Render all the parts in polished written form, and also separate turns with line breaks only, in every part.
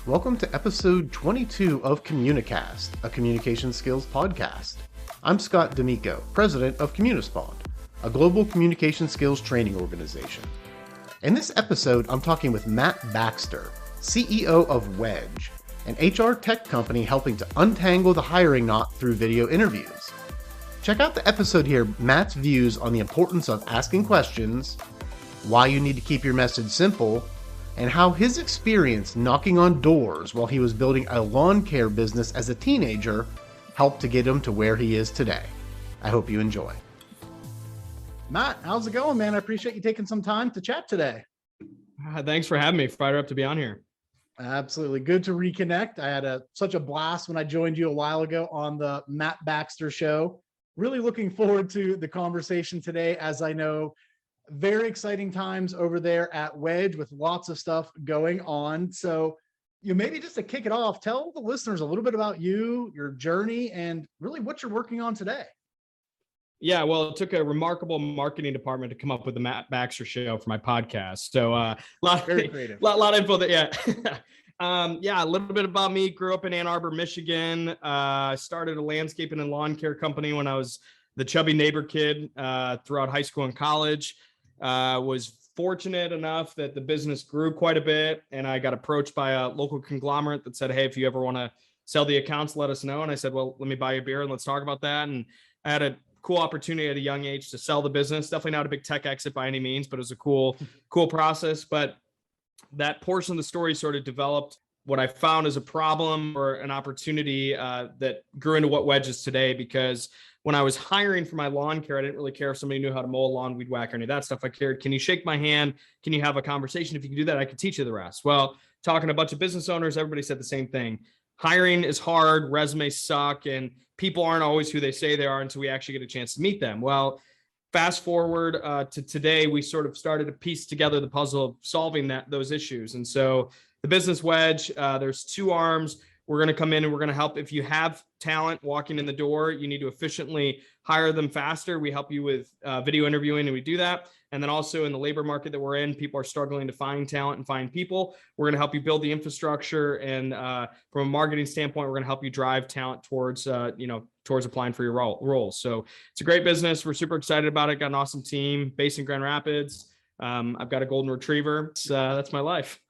Welcome to episode 22 of Communicast, a communication skills podcast. I'm Scott D'Amico, president of Communispond, a global communication skills training organization. In this episode, I'm talking with Matt Baxter, CEO of Wedge, an HR tech company helping to untangle the hiring knot through video interviews. Check out the episode here, Matt's views on the importance of asking questions, why you need to keep your message simple, and how his experience knocking on doors while he was building a lawn care business as a teenager helped to get him to where he is today. I hope you enjoy. Matt, how's it going, man? I appreciate you taking some time to chat today.
Thanks for having me. Fired up to be on here.
Absolutely. Good to reconnect. I had such a blast when I joined you a while ago on the Matt Baxter show. Really looking forward to the conversation today, as I know very exciting times over there at Wedge with lots of stuff going on. So maybe just to kick it off, tell the listeners a little bit about you, your journey, and really what you're working on today.
Yeah, well, it took a remarkable marketing department to come up with the Matt Baxter show for my podcast. So
Very creative.
lot of info there. Yeah. A little bit about me. Grew up in Ann Arbor, Michigan. Started a landscaping and lawn care company when I was the chubby neighbor kid throughout high school and college. Was fortunate enough that the business grew quite a bit, and I got approached by a local conglomerate that said, hey, if you ever want to sell the accounts, let us know. And I said, well, let me buy you a beer and let's talk about that. And I had a cool opportunity at a young age to sell the business. Definitely not a big tech exit by any means, but it was a cool process. But that portion of the story sort of developed what I found as a problem or an opportunity that grew into what Wedge is today. Because when I was hiring for my lawn care, I didn't really care if somebody knew how to mow a lawn, weed whack, or any of that stuff. I cared, can you shake my hand? Can you have a conversation? If you can do that, I could teach you the rest. Well, talking to a bunch of business owners, everybody said the same thing. Hiring is hard, resumes suck, and people aren't always who they say they are until we actually get a chance to meet them. Well, fast forward to today, we sort of started to piece together the puzzle of solving those issues. And so the business Wedge, there's two arms. We're going to come in and we're going to help. If you have talent walking in the door, you need to efficiently hire them faster. We help you with video interviewing, and we do that. And then also in the labor market that we're in, people are struggling to find talent and find people. We're going to help you build the infrastructure. And from a marketing standpoint, we're going to help you drive talent towards applying for your roles. So it's a great business. We're super excited about it. Got an awesome team based in Grand Rapids. I've got a golden retriever. That's my life.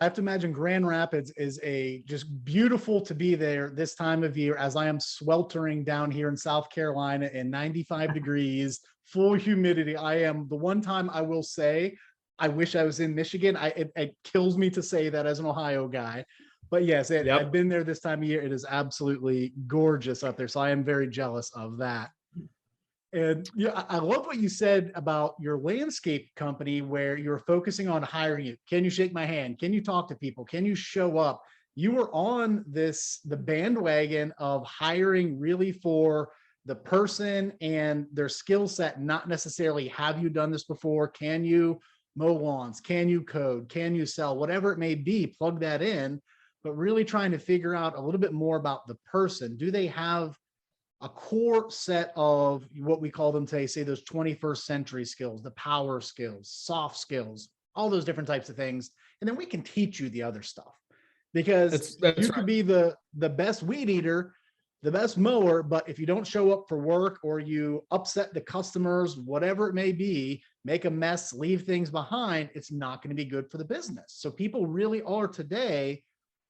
I have to imagine Grand Rapids is just beautiful to be there this time of year, as I am sweltering down here in South Carolina in 95 degrees, full humidity. The one time I will say, I wish I was in Michigan. It kills me to say that as an Ohio guy, but yes, I've been there this time of year. It is absolutely gorgeous up there. So I am very jealous of that. And I love what you said about your landscape company, where you're focusing on hiring you. Can you shake my hand? Can you talk to people? Can you show up? You were on the bandwagon of hiring really for the person and their skill set, not necessarily have you done this before? Can you mow lawns? Can you code? Can you sell? Whatever it may be, plug that in, but really trying to figure out a little bit more about the person. Do they have a core set of what we call them today, say those 21st century skills, the power skills, soft skills, all those different types of things. And then we can teach you the other stuff, because you could be the best weed eater, the best mower, but if you don't show up for work, or you upset the customers, whatever it may be, make a mess, leave things behind, it's not going to be good for the business. So people really are today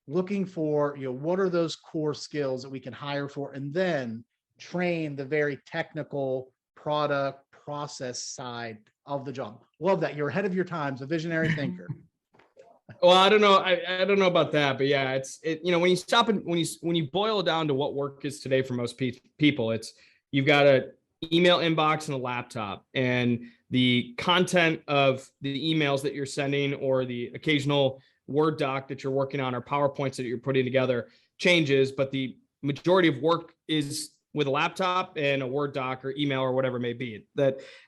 looking for, what are those core skills that we can hire for, and then train the very technical product process side of the job. Love that. You're ahead of your times, a visionary thinker.
Well, I don't know. I don't know about that, but yeah, when you stop and when you boil it down to what work is today for most people, you've got a email inbox and a laptop, and the content of the emails that you're sending or the occasional Word doc that you're working on or PowerPoints that you're putting together changes, but the majority of work is with a laptop and a Word doc or email or whatever it may be.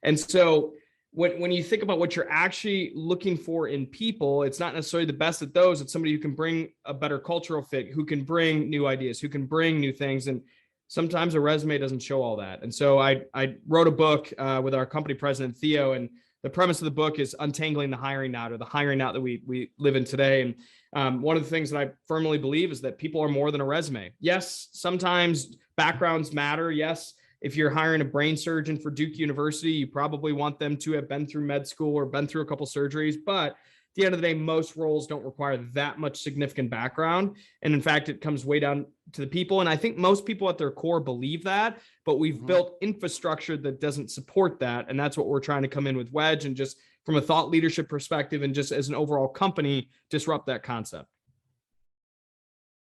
And so when you think about what you're actually looking for in people, it's not necessarily the best at those. It's somebody who can bring a better cultural fit, who can bring new ideas, who can bring new things. And sometimes a resume doesn't show all that. And so I wrote a book with our company president, Theo, and the premise of the book is untangling the hiring knot, or the hiring knot that we live in today. And one of the things that I firmly believe is that people are more than a resume. Yes, sometimes backgrounds matter. Yes, if you're hiring a brain surgeon for Duke University, you probably want them to have been through med school or been through a couple surgeries. But at the end of the day, most roles don't require that much significant background. And in fact, it comes way down to the people. And I think most people at their core believe that, but we've built infrastructure that doesn't support that. And that's what we're trying to come in with Wedge, and just from a thought leadership perspective and just as an overall company, disrupt that concept.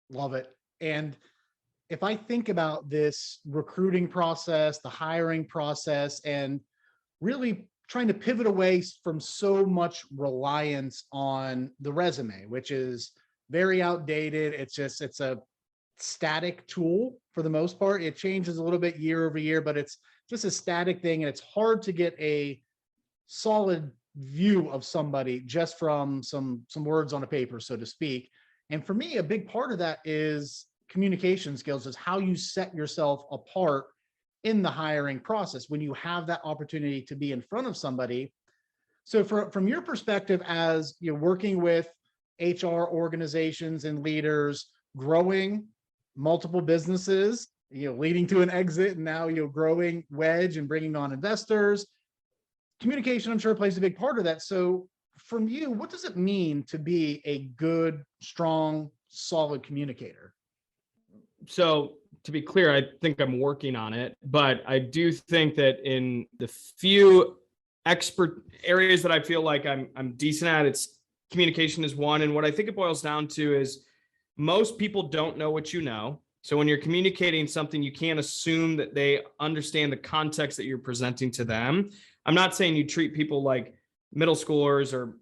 Love it. And if I think about this recruiting process, the hiring process, and really trying to pivot away from so much reliance on the resume, which is very outdated. It's a static tool for the most part. It changes a little bit year over year, but it's just a static thing. And it's hard to get a solid view of somebody just from some words on a paper, so to speak. And for me, a big part of that is communication skills, is how you set yourself apart in the hiring process when you have that opportunity to be in front of somebody. So from your perspective, as you're working with HR organizations and leaders, growing multiple businesses, leading to an exit, and now growing Wedge and bringing on investors, communication, I'm sure, plays a big part of that. So from you, what does it mean to be a good, strong, solid communicator?
So to be clear, I think I'm working on it, but I do think that in the few expert areas that I feel like I'm decent at, it's communication is one. And what I think it boils down to is most people don't know what you know. So when you're communicating something, you can't assume that they understand the context that you're presenting to them. I'm not saying you treat people like middle schoolers or,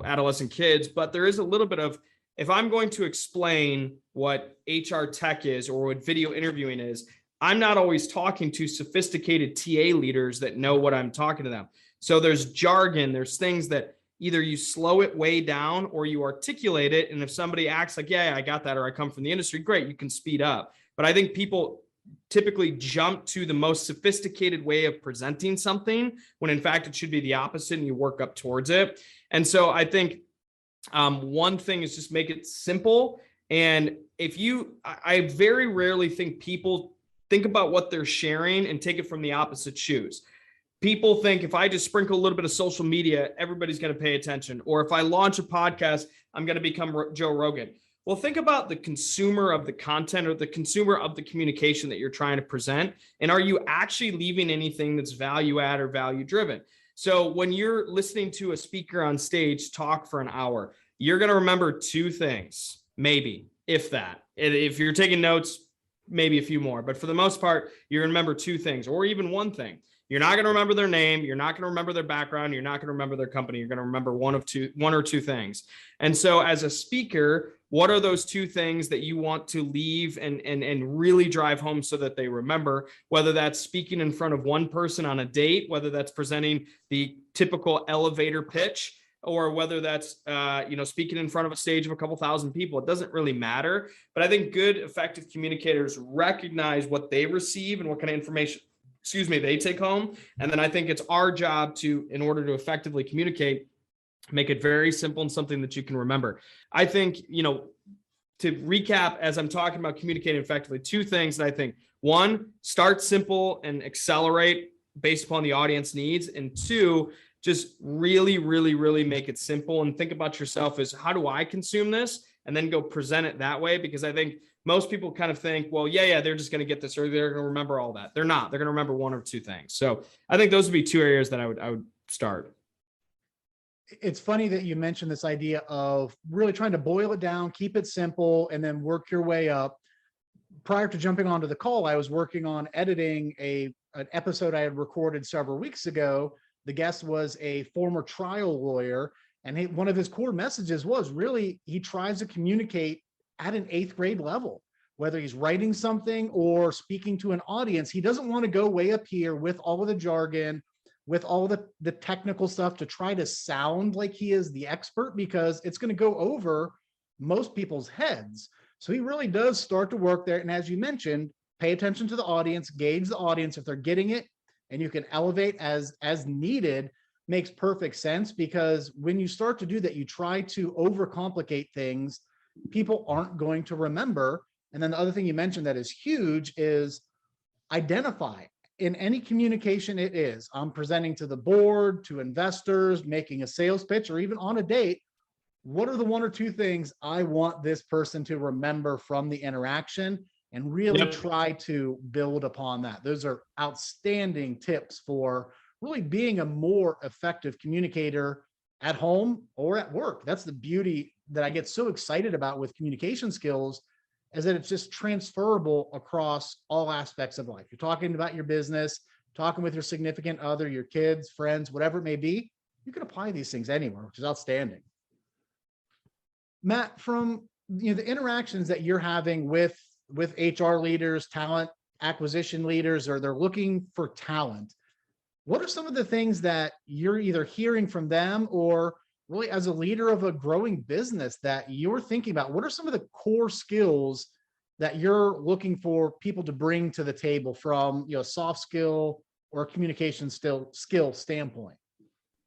adolescent kids, but there is a little bit of, if I'm going to explain what HR tech is or what video interviewing is, I'm not always talking to sophisticated TA leaders that know what I'm talking to them. So there's jargon, there's things that either you slow it way down or you articulate it. And if somebody acts like, yeah, I got that, or I come from the industry, great, you can speed up. But I think people typically jump to the most sophisticated way of presenting something when in fact it should be the opposite, and you work up towards it. And so I think one thing is just make it simple. And I very rarely think people think about what they're sharing and take it from the opposite shoes. People think if I just sprinkle a little bit of social media, everybody's going to pay attention. Or if I launch a podcast, I'm going to become Joe Rogan. Well, think about the consumer of the content or the consumer of the communication that you're trying to present. And are you actually leaving anything that's value add or value driven? So when you're listening to a speaker on stage talk for an hour, you're going to remember two things, maybe, if that. If you're taking notes, maybe a few more. But for the most part, you're going to remember two things, or even one thing. You're not going to remember their name. You're not going to remember their background. You're not going to remember their company. You're going to remember one or two things. And so as a speaker, what are those two things that you want to leave and really drive home so that they remember, whether that's speaking in front of one person on a date, whether that's presenting the typical elevator pitch, or whether that's, speaking in front of a stage of a couple thousand people. It doesn't really matter. But I think good, effective communicators recognize what they receive and what kind of information they take home. And then I think it's our job to, in order to effectively communicate, make it very simple and something that you can remember. I think, to recap, as I'm talking about communicating effectively, two things that I think: one, start simple and accelerate based upon the audience needs. And two, just really, really, really make it simple and think about yourself as, how do I consume this? And then go present it that way. Because I think most people kind of think, well, yeah, they're just going to get this, or they're going to remember all that. They're not. They're going to remember one or two things. So I think those would be two areas that I would start.
It's funny that you mentioned this idea of really trying to boil it down, keep it simple, and then work your way up. Prior to jumping onto the call, I was working on editing an episode I had recorded several weeks ago. The guest was a former trial lawyer, and one of his core messages was really, he tries to communicate at an 8th grade level, whether he's writing something or speaking to an audience. He doesn't want to go way up here with all of the jargon, with all the technical stuff to try to sound like he is the expert, because it's going to go over most people's heads. So he really does start to work there. And as you mentioned, pay attention to the audience, gauge the audience if they're getting it, and you can elevate as needed. makes perfect sense, because when you start to do that, you try to overcomplicate things, people aren't going to remember. And then the other thing you mentioned that is huge is identify in any communication it is. I'm presenting to the board, to investors, making a sales pitch, or even on a date. What are the one or two things I want this person to remember from the interaction, and really try to build upon that? Those are outstanding tips for really being a more effective communicator at home or at work. That's the beauty that I get so excited about with communication skills, is that it's just transferable across all aspects of life. You're talking about your business, talking with your significant other, your kids, friends, whatever it may be. You can apply these things anywhere, which is outstanding. Matt, from the interactions that you're having with HR leaders, talent acquisition leaders, or they're looking for talent, what are some of the things that you're either hearing from them, or really as a leader of a growing business that you're thinking about? What are some of the core skills that you're looking for people to bring to the table from soft skill or communication skill standpoint?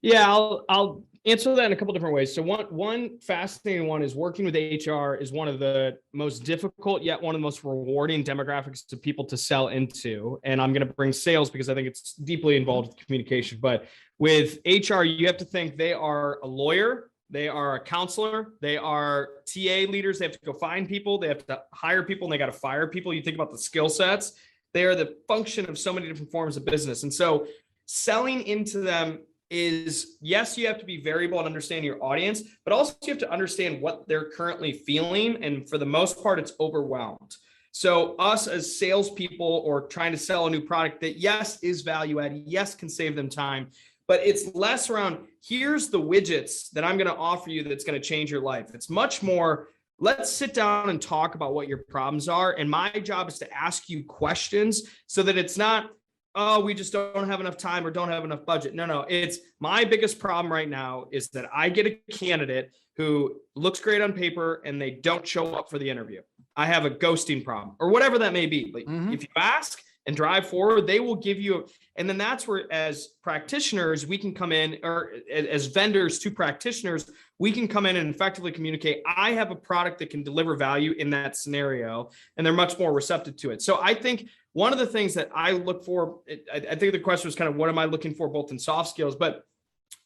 Yeah, I'll answer that in a couple different ways. So one fascinating one is working with HR is one of the most difficult, yet one of the most rewarding demographics to people to sell into. And I'm going to bring sales because I think it's deeply involved with communication. But with HR, you have to think they are a lawyer, they are a counselor, they are TA leaders. They have to go find people, they have to hire people, and they got to fire people. You think about the skill sets. They are the function of so many different forms of business. And so selling into them is, yes, you have to be variable and understand your audience, but also you have to understand what they're currently feeling. And for the most part, it's overwhelmed. So us as salespeople or trying to sell a new product that, yes, is value add, yes, can save them time, but it's less around, here's the widgets that I'm going to offer you that's going to change your life. It's much more, let's sit down and talk about what your problems are. And my job is to ask you questions so that it's not, oh, we just don't have enough time or don't have enough budget. No, it's my biggest problem right now is that I get a candidate who looks great on paper and they don't show up for the interview. I have a ghosting problem or whatever that may be. Like if you ask and drive forward, they will give you, and then that's where as practitioners, we can come in, or as vendors to practitioners, we can come in and effectively communicate, I have a product that can deliver value in that scenario, and they're much more receptive to it. So I think one of the things that I look for, I think the question was kind of, what am I looking for both in soft skills, but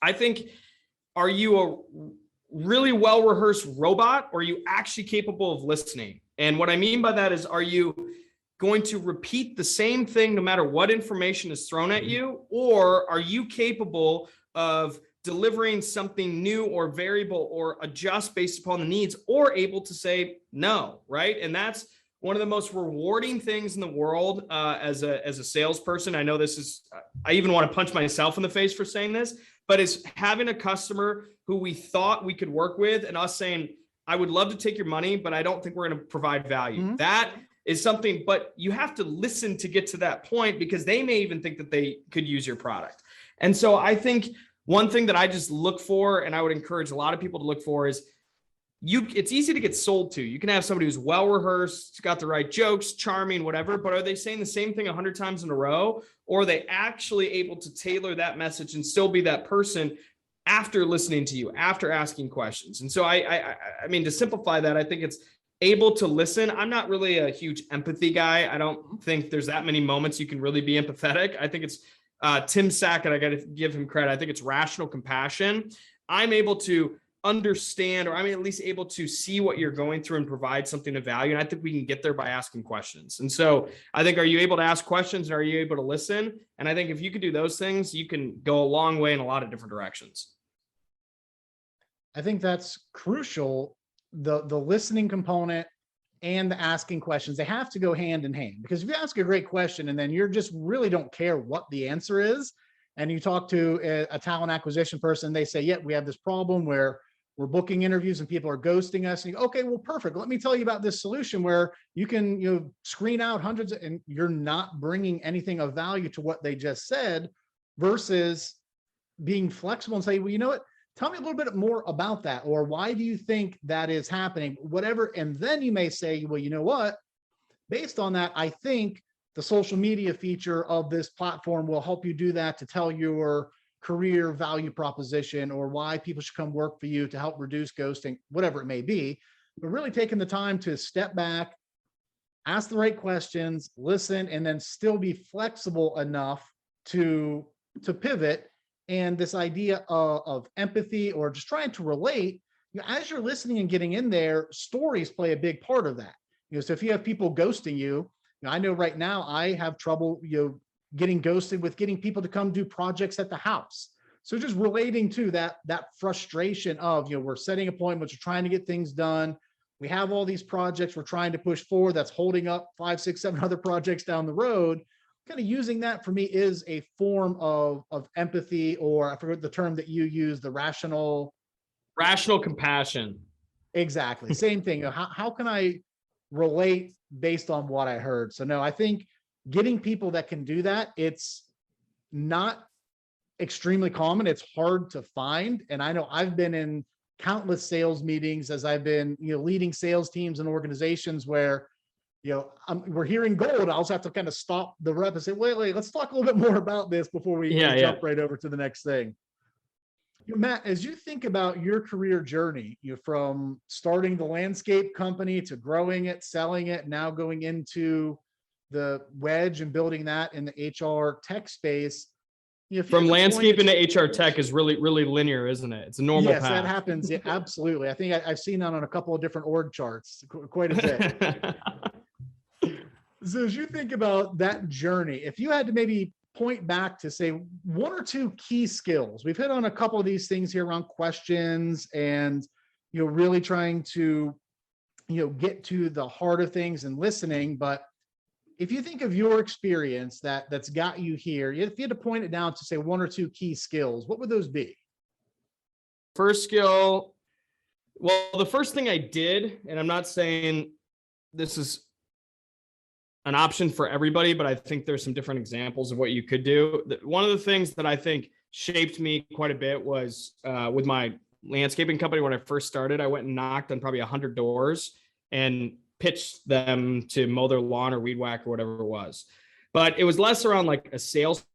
I think, are you a really well-rehearsed robot, or are you actually capable of listening? And what I mean by that is, are you going to repeat the same thing no matter what information is thrown at you? Or are you capable of delivering something new or variable or adjust based upon the needs, or able to say no, right? And that's one of the most rewarding things in the world as a salesperson. I know this is, I even want to punch myself in the face for saying this, but it's having a customer who we thought we could work with and us saying, I would love to take your money, but I don't think we're going to provide value. That is something, but you have to listen to get to that point, because they may even think that they could use your product. And so I think one thing that I just look for, and I would encourage a lot of people to look for, is it's easy to get sold to. You can have somebody who's well-rehearsed, got the right jokes, charming, whatever, but are they saying the same thing 100 times in a row? Or are they actually able to tailor that message and still be that person after listening to you, after asking questions? And so I mean, to simplify that, I think it's able to listen. I'm not really a huge empathy guy. I don't think there's that many moments you can really be empathetic. I think it's Tim Sackett, I got to give him credit. I think it's rational compassion. I'm able to understand, or I'm at least able to see what you're going through and provide something of value. And I think we can get there by asking questions. And so I think, are you able to ask questions, and are you able to listen? And I think if you can do those things, you can go a long way in a lot of different directions.
I think that's crucial. The listening component and the asking questions, they have to go hand in hand, because if you ask a great question and then you're just really don't care what the answer is, and you talk to a talent acquisition person, they say, yeah, we have this problem where we're booking interviews and people are ghosting us. And you go, okay, well, perfect. Let me tell you about this solution where you can, screen out hundreds and you're not bringing anything of value to what they just said, versus being flexible and say, well, you know what? Tell me a little bit more about that, or why do you think that is happening, whatever. And then you may say, well, you know what, based on that, I think the social media feature of this platform will help you do that, to tell your career value proposition or why people should come work for you to help reduce ghosting, whatever it may be, but really taking the time to step back, ask the right questions, listen, and then still be flexible enough to pivot. And this idea of empathy or just trying to relate, as you're listening and getting in there, stories play a big part of that. So if you have people ghosting you, I know right now I have trouble, getting ghosted with getting people to come do projects at the house. So just relating to that frustration of, we're setting appointments, we're trying to get things done. We have all these projects we're trying to push forward that's holding up 5, 6, 7 other projects down the road. Kind of using that for me is a form of empathy, or I forget the term that you use, the rational
compassion.
Exactly. Same thing. How can I relate based on what I heard? So no, I think getting people that can do that, it's not extremely common. It's hard to find. And I know I've been in countless sales meetings as I've been, leading sales teams and organizations where, we're hearing gold. I also have to kind of stop the rep and say, wait, let's talk a little bit more about this before we jump right over to the next thing. Matt, as you think about your career journey, from starting the landscape company to growing it, selling it, now going into the Wedge and building that in the HR tech space.
From landscaping to HR tech is really, really linear, isn't it? It's a normal path.
Yes, that happens. Yeah, absolutely. I think I've seen that on a couple of different org charts, quite a bit. So as you think about that journey, if you had to maybe point back to say 1 or 2 key skills, we've hit on a couple of these things here around questions and, really trying to, get to the heart of things and listening. But if you think of your experience that's got you here, if you had to point it down to say 1 or 2 key skills, what would those be?
First skill. Well, the first thing I did, and I'm not saying this is an option for everybody, but I think there's some different examples of what you could do. One of the things that I think shaped me quite a bit was with my landscaping company. When I first started, I went and knocked on probably 100 doors and pitched them to mow their lawn or weed whack or whatever it was. But it was less around like a sales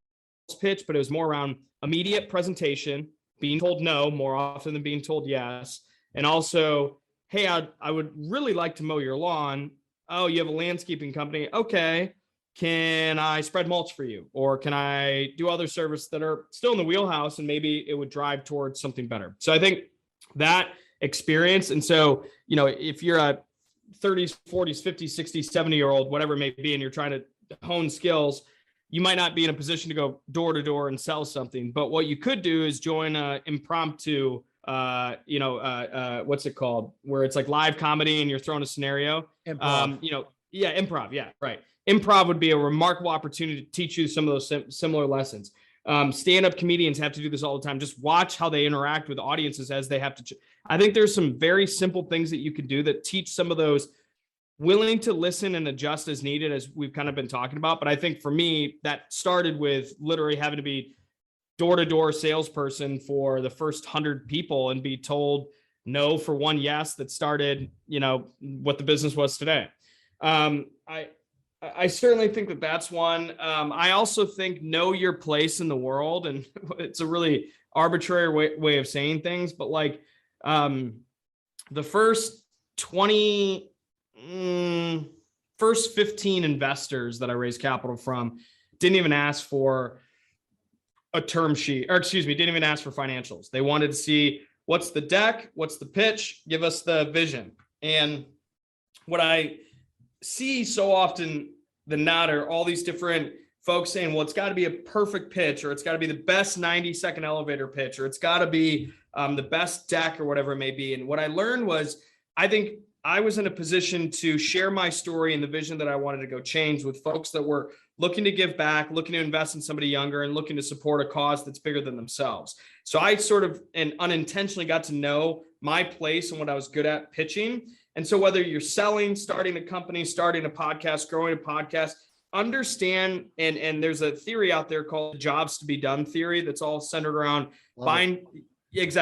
pitch, but it was more around immediate presentation, being told no more often than being told yes. And also, hey, I would really like to mow your lawn. Oh, you have a landscaping company. Okay. Can I spread mulch for you? Or can I do other services that are still in the wheelhouse and maybe it would drive towards something better? So I think that experience. And so, if you're a 30s, 40s, 50s, 60s, 70-year-old, whatever it may be, and you're trying to hone skills, you might not be in a position to go door to door and sell something. But what you could do is join an impromptu what's it called? Where it's like live comedy and you're throwing a scenario.
Improv.
Improv. Yeah, right. Improv would be a remarkable opportunity to teach you some of those similar lessons. Stand-up comedians have to do this all the time. Just watch how they interact with audiences as they have to. I think there's some very simple things that you can do that teach some of those, willing to listen and adjust as needed, as we've kind of been talking about. But I think for me, that started with literally having to be door-to-door salesperson for the first 100 people and be told no for one yes that started, what the business was today. I certainly think that that's one. I also think know your place in the world. And it's a really arbitrary way of saying things, but like the first 15 investors that I raised capital from didn't even ask for a term sheet, didn't even ask for financials. They wanted to see what's the deck, what's the pitch, give us the vision. And what I see so often than not are all these different folks saying, well, it's got to be a perfect pitch, or it's got to be the best 90-second elevator pitch, or it's got to be the best deck or whatever it may be. And what I learned was, I think I was in a position to share my story and the vision that I wanted to go change with folks that were looking to give back, looking to invest in somebody younger, and looking to support a cause that's bigger than themselves. So I sort of and unintentionally got to know my place and what I was good at pitching. And so whether you're selling, starting a company, starting a podcast, growing a podcast, understand, and there's a theory out there called the jobs to be done theory that's all centered around buying goods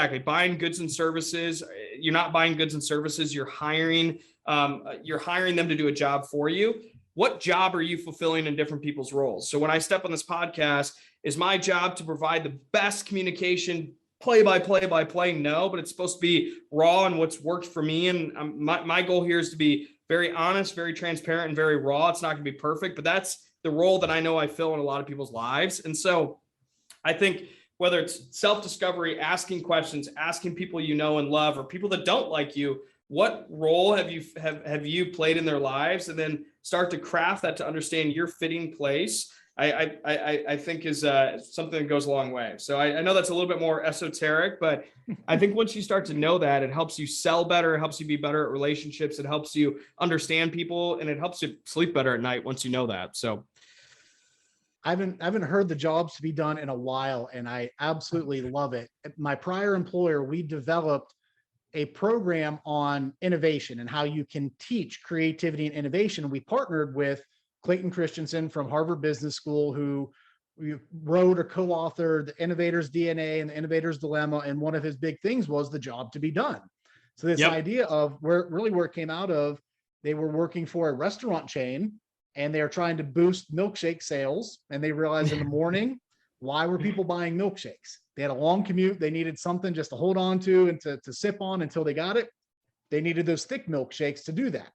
and services. You're not buying goods and services, you're hiring them to do a job for you. What job are you fulfilling in different people's roles? So when I step on this podcast, Is my job to provide the best communication play by play? No, but it's supposed to be raw and what's worked for me. And my goal here is to be very honest, very transparent, and very raw. It's not going to be perfect, but that's the role that I know I fill in a lot of people's lives. And so I think whether it's self-discovery, asking questions, asking people you know and love, or people that don't like you, what role have you played in their lives, and then start to craft that to understand your fitting place. I think is something that goes a long way. So I know that's a little bit more esoteric, but I think once you start to know that, it helps you sell better, it helps you be better at relationships, it helps you understand people, and it helps you sleep better at night once you know that. So
I haven't heard the jobs to be done in a while, and I absolutely love it. At my prior employer, we developed a program on innovation and how you can teach creativity and innovation. We partnered with Clayton Christensen from Harvard Business School, who wrote or co-authored The Innovator's DNA and The Innovator's Dilemma. And one of his big things was the job to be done. So this idea of where it came out of, they were working for a restaurant chain and they're trying to boost milkshake sales. And they realized in the morning, why were people buying milkshakes? They had a long commute. They needed something just to hold on to and to sip on until they got it. They needed those thick milkshakes to do that.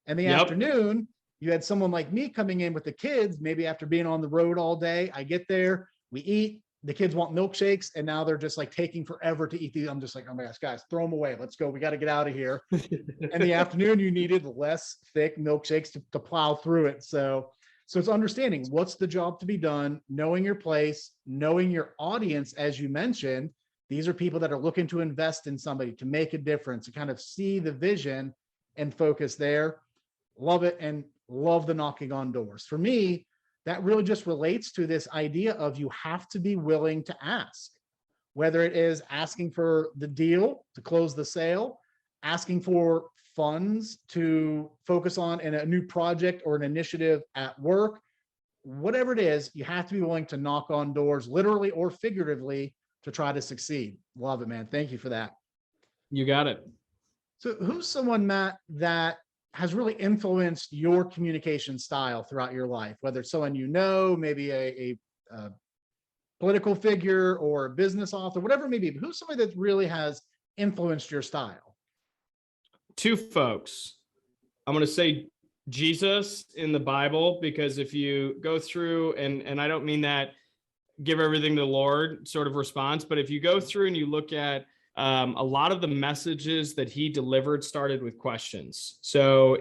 And the afternoon, you had someone like me coming in with the kids, maybe after being on the road all day. I get there, we eat, the kids want milkshakes, and now they're just like taking forever to eat these. I'm just like, oh my gosh, guys, throw them away. Let's go. We got to get out of here. In the afternoon, you needed less thick milkshakes to plow through it. So it's understanding what's the job to be done, knowing your place, knowing your audience. As you mentioned, these are people that are looking to invest in somebody, to make a difference, to kind of see the vision and focus there. Love it, and love the knocking on doors. For me, that really just relates to this idea of you have to be willing to ask, whether it is asking for the deal to close the sale, asking for funds to focus on in a new project or an initiative at work, whatever it is, you have to be willing to knock on doors, literally or figuratively, to try to succeed. Love it, man. Thank you for that.
You got it.
So who's someone, Matt, that has really influenced your communication style throughout your life, whether it's someone you know, maybe a political figure or a business author, whatever it may be, but who's somebody that really has influenced your style?
Two folks. I'm going to say Jesus in the Bible, because if you go through, and I don't mean that give everything to the Lord sort of response, but if you go through and you look at a lot of the messages that he delivered started with questions. So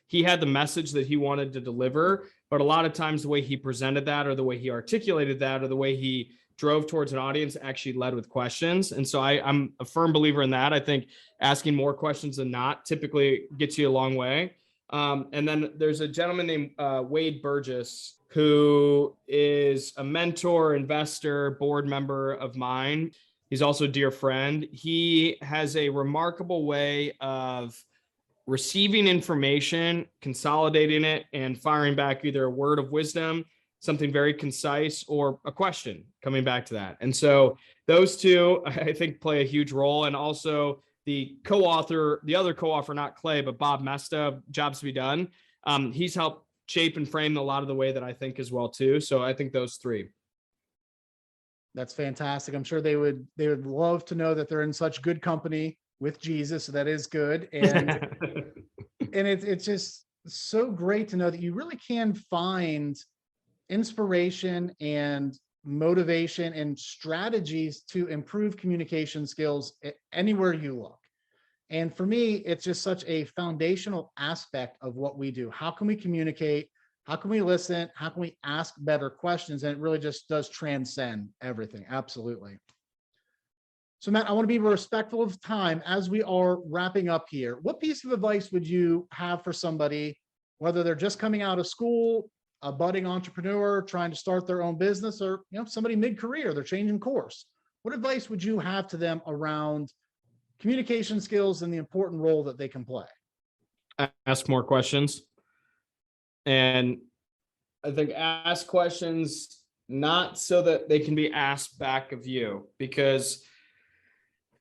he had the message that he wanted to deliver, but a lot of times the way he presented that, or the way he articulated that, or the way he drove towards an audience actually led with questions. And so I'm a firm believer in that. I think asking more questions than not typically gets you a long way. And then there's a gentleman named Wade Burgess, who is a mentor, investor, board member of mine. He's also a dear friend. He has a remarkable way of receiving information, consolidating it, and firing back either a word of wisdom, something very concise, or a question coming back to that. And so those two, I think, play a huge role. And also the other co-author, not Clay, but Bob Mesta, Jobs to Be Done. He's helped shape and frame a lot of the way that I think as well too. So I think those three.
That's fantastic. I'm sure they would love to know that they're in such good company with Jesus. So that is good. And and it's just so great to know that you really can find inspiration and motivation and strategies to improve communication skills anywhere you look. And for me, it's just such a foundational aspect of what we do. How can we communicate? How can we listen? How can we ask better questions? And it really just does transcend everything. Absolutely. So Matt, I want to be respectful of time as we are wrapping up here. What piece of advice would you have for somebody, whether they're just coming out of school, a budding entrepreneur trying to start their own business, or somebody mid-career, they're changing course? What advice would you have to them around communication skills and the important role that they can play?
Ask more questions. And I think ask questions not so that they can be asked back of you, because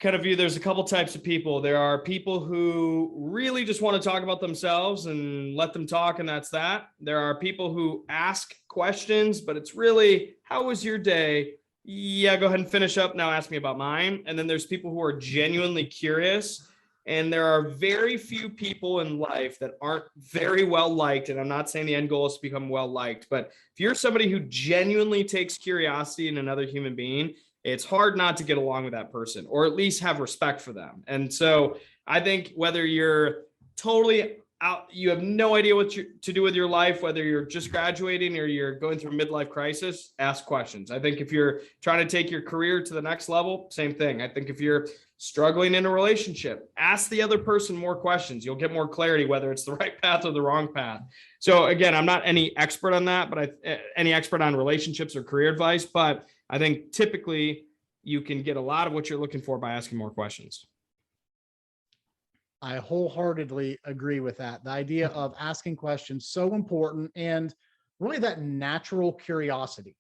kind of view there's a couple types of people. There are people who really just want to talk about themselves and let them talk, and that's that. There are people who ask questions, but it's really, how was your day? Yeah, go ahead and finish up. Now ask me about mine. And then there's people who are genuinely curious. And there are very few people in life that aren't very well liked. And I'm not saying the end goal is to become well liked, but if you're somebody who genuinely takes curiosity in another human being, it's hard not to get along with that person, or at least have respect for them. And so I think whether you're totally out, you have no idea what to do with your life, whether you're just graduating or you're going through a midlife crisis, ask questions. I think if you're trying to take your career to the next level, same thing. I think if you're struggling in a relationship, ask the other person more questions. You'll get more clarity, whether it's the right path or the wrong path. So again, I'm not any expert on that, but any expert on relationships or career advice, but I think typically you can get a lot of what you're looking for by asking more questions.
I wholeheartedly agree with that. The idea of asking questions, so important, and really that natural curiosity.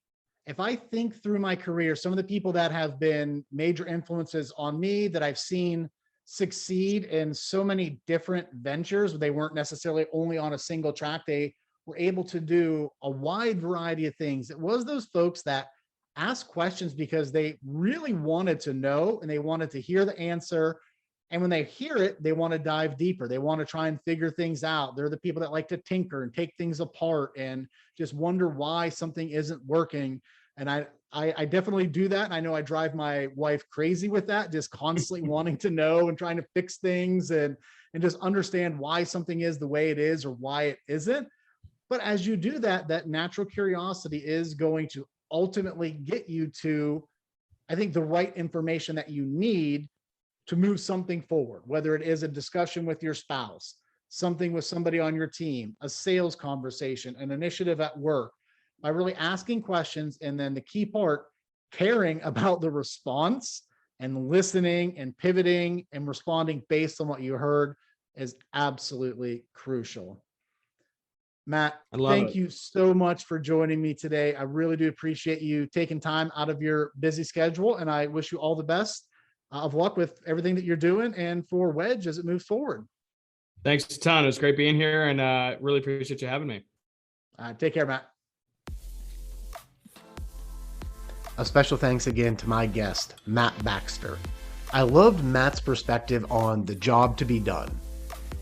If I think through my career, some of the people that have been major influences on me that I've seen succeed in so many different ventures, they weren't necessarily only on a single track. They were able to do a wide variety of things. It was those folks that asked questions because they really wanted to know and they wanted to hear the answer. And when they hear it, they want to dive deeper. They want to try and figure things out. They're the people that like to tinker and take things apart and just wonder why something isn't working. And I definitely do that. And I know I drive my wife crazy with that, just constantly wanting to know and trying to fix things and just understand why something is the way it is or why it isn't. But as you do that, that natural curiosity is going to ultimately get you to, I think, the right information that you need to move something forward, whether it is a discussion with your spouse, something with somebody on your team, a sales conversation, an initiative at work, by really asking questions. And then the key part, caring about the response and listening and pivoting and responding based on what you heard is absolutely crucial. Matt, thank you so much for joining me today. I really do appreciate you taking time out of your busy schedule, and I wish you all the best of luck with everything that you're doing and for Wedge as it moves forward.
Thanks a ton. It was great being here, and really appreciate you having me.
Take care, Matt.
A special thanks again to my guest, Matt Baxter. I loved Matt's perspective on the job to be done.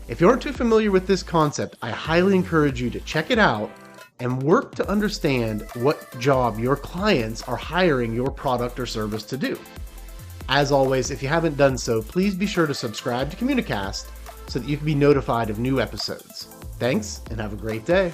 If you aren't too familiar with this concept, I highly encourage you to check it out and work to understand what job your clients are hiring your product or service to do. As always, if you haven't done so, please be sure to subscribe to Communicast so that you can be notified of new episodes. Thanks, and have a great day.